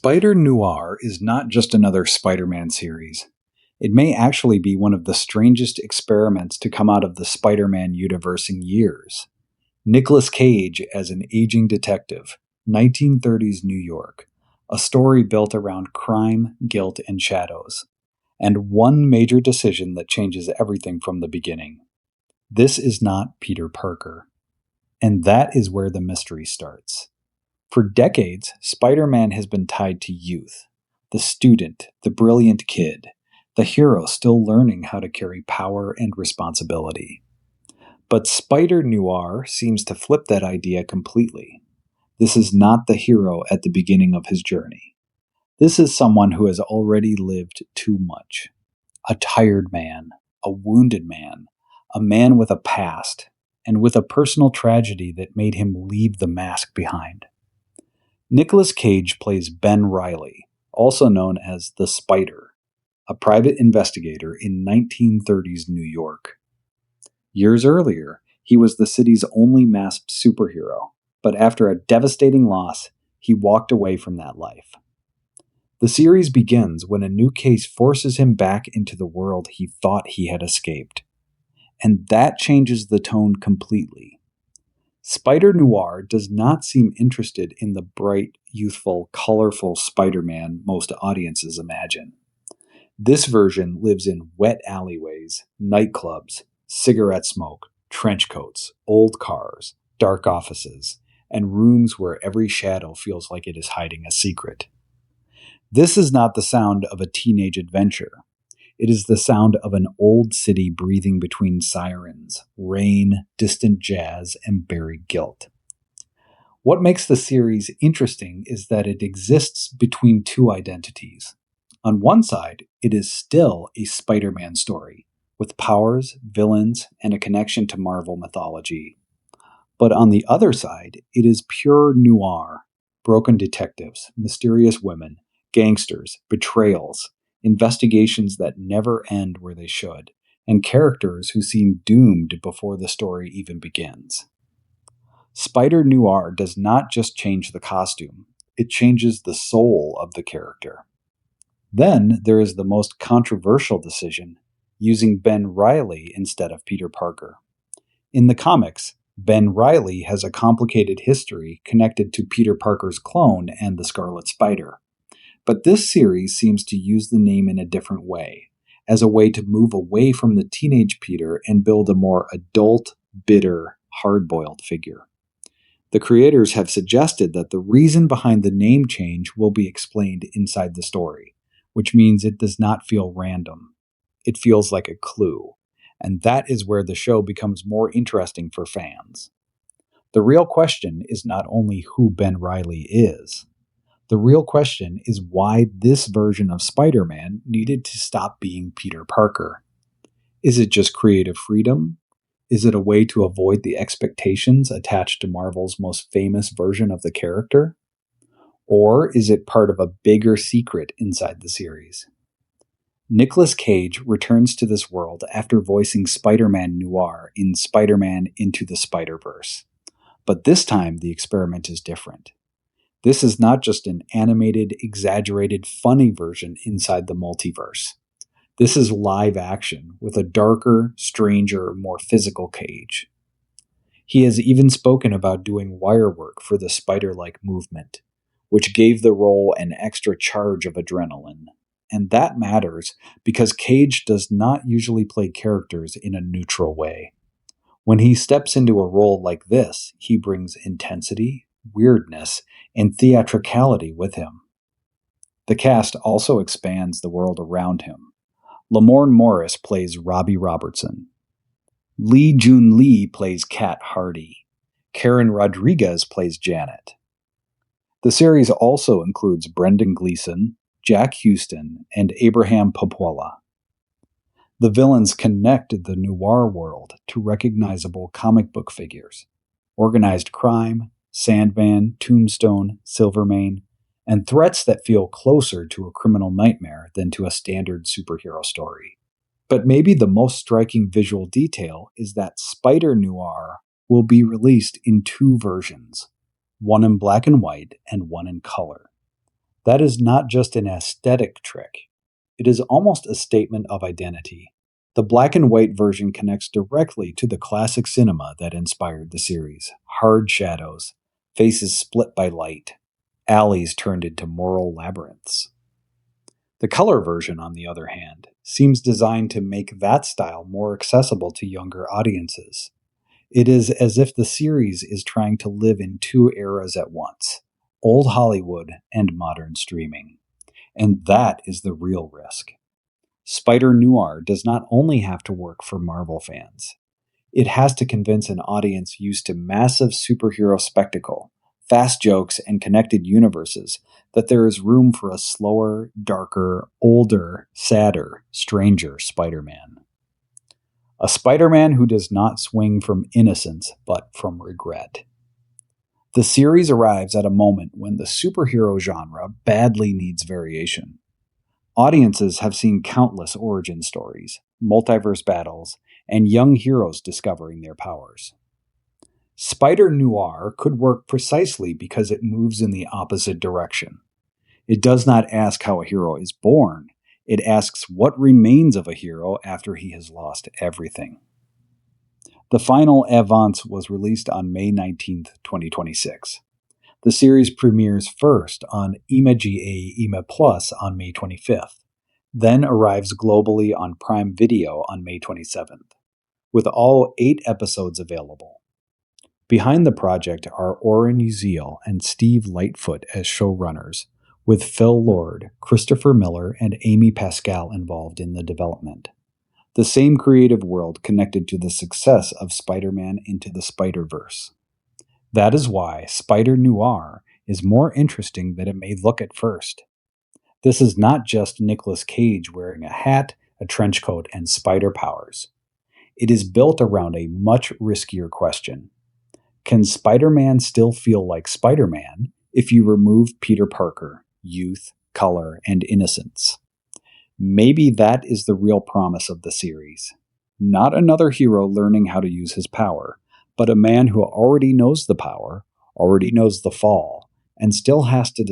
Spider-Noir is not just another Spider-Man series. It may actually be one of the strangest experiments to come out of the Spider-Man universe in years. Nicolas Cage as an aging detective, 1930s New York, a story built around crime, guilt, and shadows, and one major decision that changes everything from the beginning. This is not Peter Parker. And that is where the mystery starts. For decades, Spider-Man has been tied to youth, the student, the brilliant kid, the hero still learning how to carry power and responsibility. But Spider-Noir seems to flip that idea completely. This is not the hero at the beginning of his journey. This is someone who has already lived too much. A tired man, a wounded man, a man with a past, and with a personal tragedy that made him leave the mask behind. Nicolas Cage plays Ben Reilly, also known as the Spider, a private investigator in 1930s New York. Years earlier, he was the city's only masked superhero, but after a devastating loss, he walked away from that life. The series begins when a new case forces him back into the world he thought he had escaped. And that changes the tone completely. Spider-Noir does not seem interested in the bright, youthful, colorful Spider-Man most audiences imagine. This version lives in wet alleyways, nightclubs, cigarette smoke, trench coats, old cars, dark offices, and rooms where every shadow feels like it is hiding a secret. This is not the sound of a teenage adventure. It is the sound of an old city breathing between sirens, rain, distant jazz, and buried guilt. What makes the series interesting is that it exists between two identities. On one side, it is still a Spider-Man story, with powers, villains, and a connection to Marvel mythology. But on the other side, it is pure noir, broken detectives, mysterious women, gangsters, betrayals, investigations that never end where they should, and characters who seem doomed before the story even begins. Spider-Noir does not just change the costume, it changes the soul of the character. Then there is the most controversial decision, using Ben Reilly instead of Peter Parker. In the comics, Ben Reilly has a complicated history connected to Peter Parker's clone and the Scarlet Spider. But this series seems to use the name in a different way, as a way to move away from the teenage Peter and build a more adult, bitter, hard-boiled figure. The creators have suggested that the reason behind the name change will be explained inside the story, which means it does not feel random. It feels like a clue, and that is where the show becomes more interesting for fans. The real question is not only who Ben Reilly is. The real question is why this version of Spider-Man needed to stop being Peter Parker. Is it just creative freedom? Is it a way to avoid the expectations attached to Marvel's most famous version of the character? Or is it part of a bigger secret inside the series? Nicolas Cage returns to this world after voicing Spider-Man Noir in Spider-Man Into the Spider-Verse. But this time the experiment is different. This is not just an animated, exaggerated, funny version inside the multiverse. This is live action with a darker, stranger, more physical Cage. He has even spoken about doing wire work for the spider-like movement, which gave the role an extra charge of adrenaline. And that matters because Cage does not usually play characters in a neutral way. When he steps into a role like this, he brings intensity, weirdness, and theatricality with him. The cast also expands the world around him. Lamorne Morris plays Robbie Robertson. Lee Jun Lee plays Kat Hardy. Karen Rodriguez plays Janet. The series also includes Brendan Gleeson, Jack Houston, and Abraham Popola. The villains connect the noir world to recognizable comic book figures: organized crime, Sandman, Tombstone, Silvermane, and threats that feel closer to a criminal nightmare than to a standard superhero story. But maybe the most striking visual detail is that Spider-Noir will be released in two versions, one in black and white and one in color. That is not just an aesthetic trick. It is almost a statement of identity. The black and white version connects directly to the classic cinema that inspired the series. Hard shadows, faces split by light, alleys turned into moral labyrinths. The color version, on the other hand, seems designed to make that style more accessible to younger audiences. It is as if the series is trying to live in two eras at once, old Hollywood and modern streaming. And that is the real risk. Spider-Noir does not only have to work for Marvel fans. It has to convince an audience used to massive superhero spectacle, fast jokes, and connected universes that there is room for a slower, darker, older, sadder, stranger Spider-Man. A Spider-Man who does not swing from innocence, but from regret. The series arrives at a moment when the superhero genre badly needs variation. Audiences have seen countless origin stories, multiverse battles, and young heroes discovering their powers. Spider-Noir could work precisely because it moves in the opposite direction. It does not ask how a hero is born, it asks what remains of a hero after he has lost everything. The final Avance was released on May 19, 2026. The series premieres first on IMAGA Plus on May 25th, then arrives globally on Prime Video on May 27th, with all 8 episodes available. Behind the project are Oren Uziel and Steve Lightfoot as showrunners, with Phil Lord, Christopher Miller, and Amy Pascal involved in the development. The same creative world connected to the success of Spider-Man Into the Spider-Verse. That is why Spider-Noir is more interesting than it may look at first. This is not just Nicolas Cage wearing a hat, a trench coat, and spider powers. It is built around a much riskier question. Can Spider-Man still feel like Spider-Man if you remove Peter Parker, youth, color, and innocence? Maybe that is the real promise of the series. Not another hero learning how to use his power, but a man who already knows the power, already knows the fall, and still has to